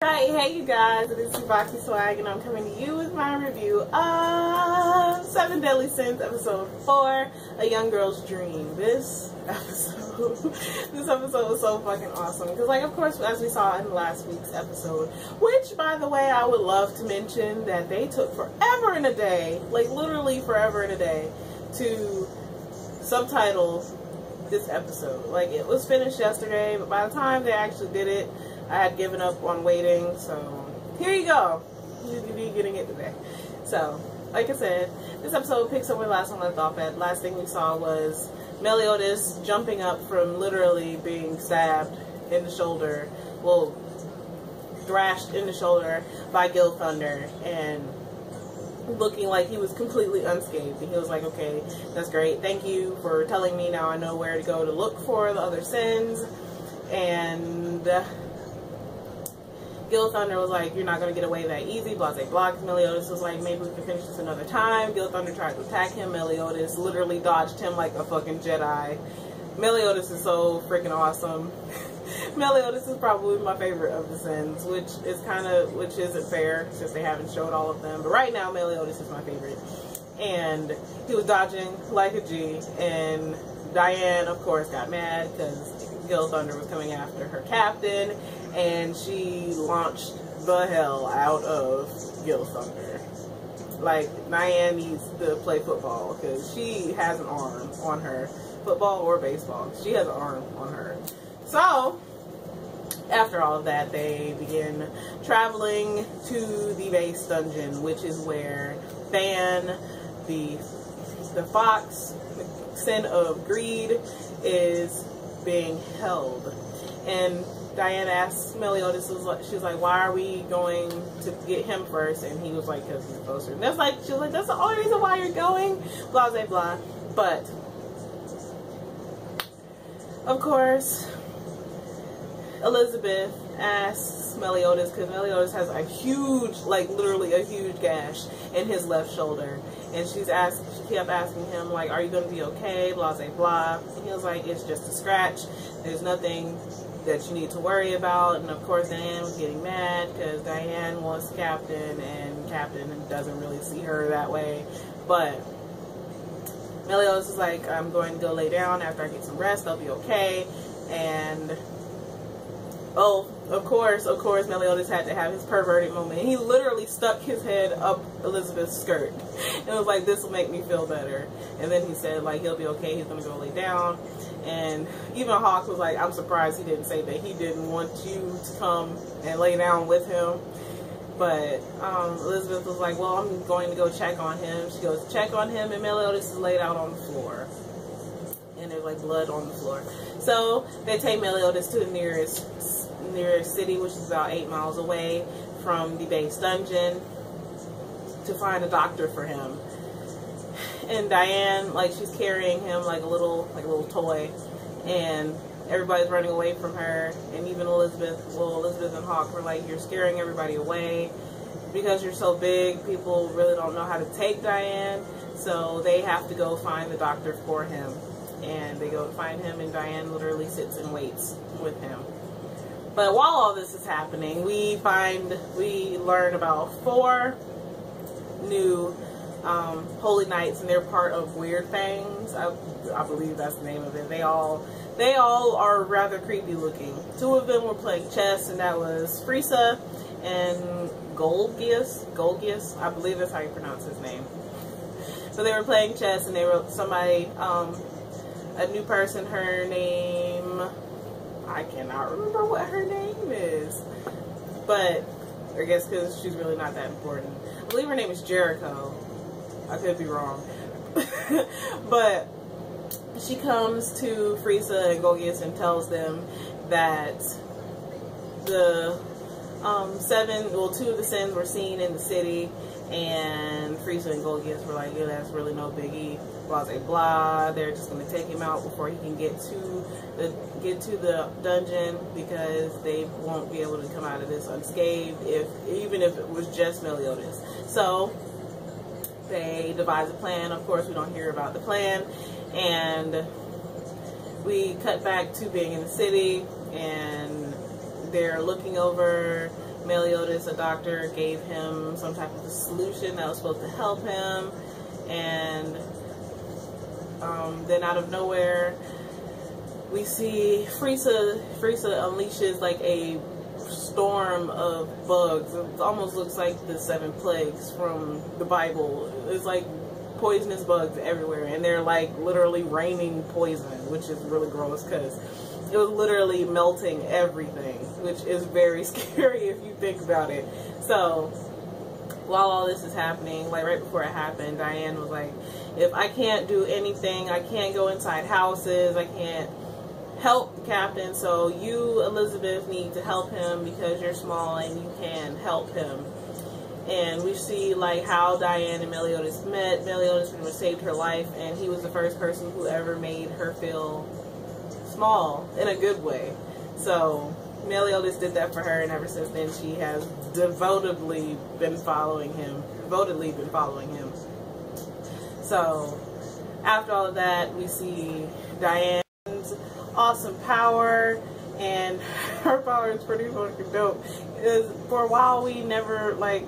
Alright, hey you guys, it is TsubakiSwagg and I'm coming to you with my review of 7 Deadly Sins, episode 4, A Young Girl's Dream. This episode was so fucking awesome because, like, of course, as we saw in last week's episode, which, by the way, I would love to mention that they took forever and a day, like literally forever and a day, to subtitle this episode. Like, it was finished yesterday, but by the time they actually did it, I had given up on waiting, so here you go. You'll be getting it today. So, like I said, this episode picks up where the last one left off at. Last thing we saw was Meliodas jumping up from literally being stabbed in the shoulder, well, thrashed in the shoulder by Gil Thunder, and looking like he was completely unscathed. And he was like, okay, that's great. Thank you for telling me. Now I know where to go to look for the other sins. And Gil Thunder was like, you're not going to get away that easy, blah, blah, blah. Meliodas was like, maybe we can finish this another time. Gil Thunder tried to attack him. Meliodas literally dodged him like a fucking Jedi. Meliodas is so freaking awesome. Meliodas is probably my favorite of the sins, which isn't fair since they haven't showed all of them. But right now, Meliodas is my favorite. And he was dodging like a G. And Diane, of course, got mad because Gil Thunder was coming after her captain, and she launched the hell out of Gil Thunder. Like, Diane needs to play football because she has an arm on her. Football or baseball. She has an arm on her. So, after all of that, they begin traveling to the base dungeon, which is where Van, the fox, the sin of greed, is being held. And Diane asks Meliodas, she was like, why are we going to get him first? And he was like, because he's closer. And that's like, she was like, that's the only reason why you're going, blah, blah, blah. But, of course, Elizabeth asks Meliodas, because Meliodas has a huge, like literally a huge gash in his left shoulder. And she kept asking him, like, are you going to be okay, blah, blah, blah. And he was like, it's just a scratch. There's nothing that you need to worry about. And of course, Diane was getting mad because Diane wants Captain, and Captain doesn't really see her that way. But Meliodas is like, I'm going to go lay down. After I get some rest, I'll be okay. And oh, of course, Meliodas had to have his perverted moment. He literally stuck his head up Elizabeth's skirt. And it was like, this will make me feel better. And then he said, like, he'll be okay. He's going to go lay down. And even Hawk was like, I'm surprised he didn't say that he didn't want you to come and lay down with him. But Elizabeth was like, well, I'm going to go check on him. She goes to check on him, and Meliodas is laid out on the floor. And there's like blood on the floor. So they take Meliodas to the nearest city, which is about 8 miles away from the base dungeon, to find a doctor for him. And Diane, like, she's carrying him like a little toy, and everybody's running away from her. And even Elizabeth and Hawk were like, you're scaring everybody away because you're so big. People really don't know how to take Diane, so they have to go find the doctor for him. And they go to find him, and Diane literally sits and waits with him. But while all this is happening, we learn about 4 new holy knights, and they're part of Weird Fangs. I believe that's the name of it. They all are rather creepy looking. 2 of them were playing chess, and that was Frieza and Golgius. I believe that's how you pronounce his name. So they were playing chess, and they were somebody, a new person, her name, I cannot remember what her name is, but I guess because she's really not that important. I believe her name is Jericho. I could be wrong. But she comes to Frieza and Golgius and tells them that the 2 of the sins were seen in the city, and Frieza and Golgius were like, yeah, that's really no biggie, blah, blah, blah. They're just going to take him out before he can get to the dungeon, because they won't be able to come out of this unscathed, even if it was just Meliodas. So they devise a plan. Of course, we don't hear about the plan, and we cut back to being in the city, and they're looking over Meliodas, a doctor, gave him some type of a solution that was supposed to help him, and then out of nowhere we see Frieza unleashes like a storm of bugs. It almost looks like the 7 plagues from the Bible. It's like poisonous bugs everywhere, and they're like literally raining poison, which is really gross because it was literally melting everything, which is very scary if you think about it. So while all this is happening, like right before it happened, Diane was like, if I can't do anything, I can't go inside houses, I can't help the captain, so you, Elizabeth, need to help him because you're small and you can help him. And we see like how Diane and Meliodas met. Meliodas pretty much saved her life, and he was the first person who ever made her feel small in a good way. So Meliodas did that for her, and ever since then she has devotedly been following him. So after all of that, we see Diane's awesome power, and her power is pretty fucking dope. For a while we never, like,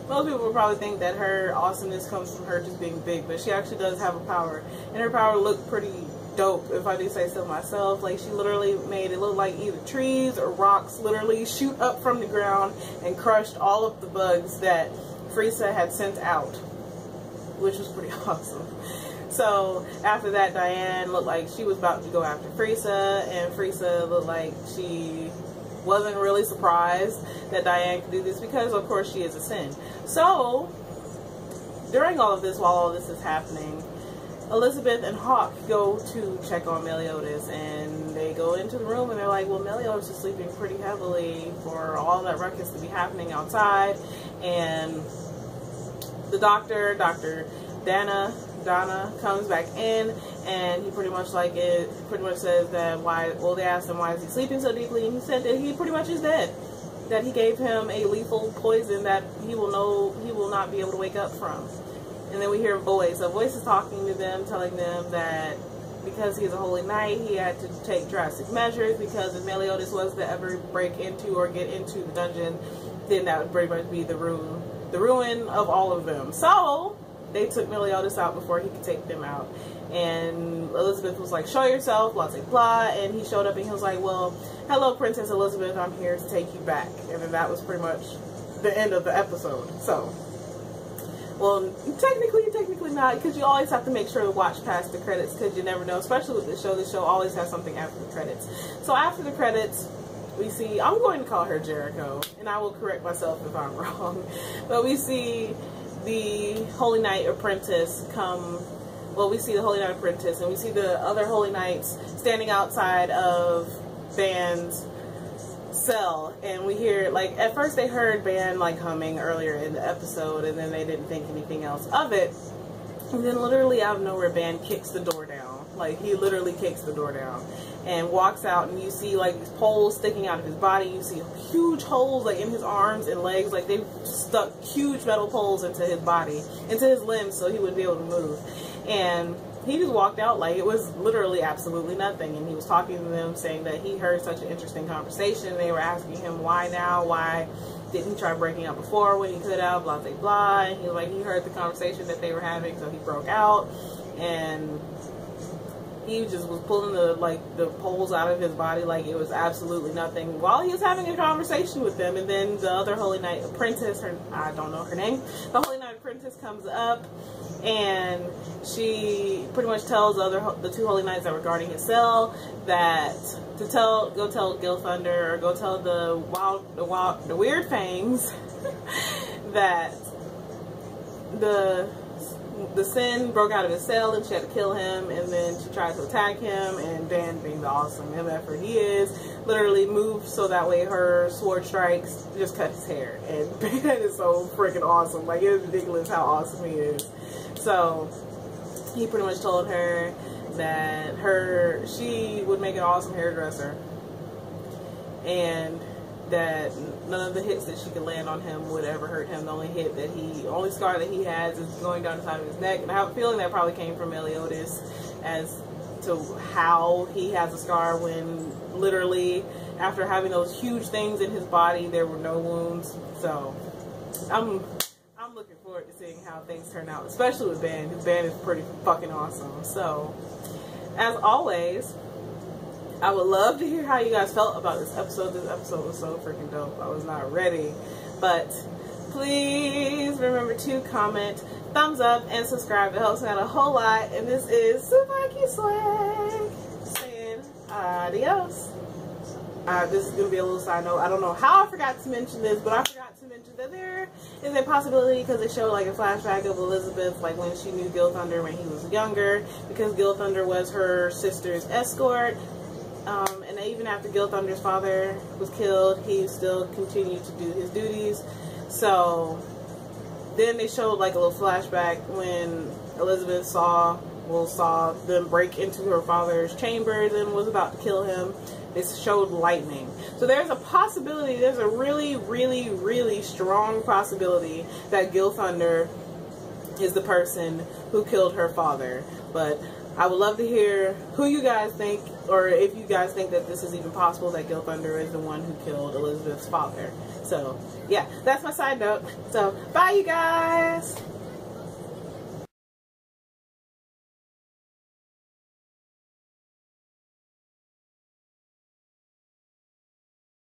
most people would probably think that her awesomeness comes from her just being big, but she actually does have a power, and her power looked pretty dope, if I do say so myself. Like, she literally made it look like either trees or rocks literally shoot up from the ground and crushed all of the bugs that Frieza had sent out, which was pretty awesome. So after that, Diane looked like she was about to go after Frieza, and Frieza looked like she wasn't really surprised that Diane could do this because, of course, she is a Sin. So during all of this, while all this is happening, Elizabeth and Hawk go to check on Meliodas, and they go into the room and they're like, well, Meliodas is sleeping pretty heavily for all that ruckus to be happening outside. And the doctor, Dr. Dana, comes back in, and he pretty much says that they asked him why is he sleeping so deeply, and he said that he pretty much is dead, that he gave him a lethal poison that he will not be able to wake up from. And then we hear a voice. A voice is talking to them, telling them that because he's a holy knight, he had to take drastic measures, because if Meliodas was to ever break into or get into the dungeon, then that would pretty much be the ruin of all of them. So they took Meliodas out before he could take them out. And Elizabeth was like, show yourself, blah, blah, blah. And he showed up and he was like, well, hello, Princess Elizabeth, I'm here to take you back. And then that was pretty much the end of the episode. So, well, technically not, because you always have to make sure to watch past the credits, because you never know, especially with this show always has something after the credits. So after the credits, we see, I'm going to call her Jericho, and I will correct myself if I'm wrong, but we see the Holy Knight Apprentice come. Well, we see the Holy Knight Apprentice, and we see the other Holy Knights standing outside of Ban's cell, and we hear, like, at first they heard Ban like humming earlier in the episode, and then they didn't think anything else of it, and then literally out of nowhere Ban kicks the door down. Like, he literally kicks the door down and walks out, and you see like these poles sticking out of his body. You see huge holes like in his arms and legs, like they stuck huge metal poles into his body, into his limbs, so he wouldn't be able to move. And he just walked out like it was literally absolutely nothing. And he was talking to them, saying that he heard such an interesting conversation. They were asking him why now, why didn't he try breaking out before when he could have, blah blah blah. And he was like, he heard the conversation that they were having, so he broke out, and he just was pulling the poles out of his body like it was absolutely nothing while he was having a conversation with them. And then the other Holy Knight Apprentice, I don't know her name, the Holy Knight Apprentice comes up, and she pretty much tells the two Holy Knights that were guarding his cell that to go tell Gil Thunder, or go tell the Weird Fangs that the Sin broke out of his cell and she had to kill him, and then she tried to attack him, and Dan, being the awesome MFer he is, literally moved so that way her sword strikes just cut his hair. And Dan is so freaking awesome. Like, it's ridiculous how awesome he is. So he pretty much told her that she would make an awesome hairdresser, and that none of the hits that she could land on him would ever hurt him. The only scar that he has is going down the side of his neck, and I have a feeling that probably came from Meliodas as to how he has a scar when literally after having those huge things in his body, there were no wounds. So I'm looking forward to seeing how things turn out, especially with Ben, because Ben is pretty fucking awesome. So as always, I would love to hear how you guys felt about this episode. This episode was so freaking dope. I was not ready, but please remember to comment, thumbs up, and subscribe. It helps me out a whole lot. And this is TsubakiSwagg saying adios. This is going to be a little side note. I don't know how I forgot to mention this, but I forgot to mention that there is a possibility, because they showed like a flashback of Elizabeth, like when she knew Gil Thunder when he was younger, because Gil Thunder was her sister's escort. And even after Gil Thunder's father was killed, he still continued to do his duties. So then they showed like a little flashback when Elizabeth saw them break into her father's chambers and was about to kill him. They showed lightning. So there's a possibility, there's a really, really, really strong possibility that Gil Thunder is the person who killed her father. But I would love to hear who you guys think, or if you guys think that this is even possible, that Gil Thunder is the one who killed Elizabeth's father. So yeah, that's my side note. So bye, you guys.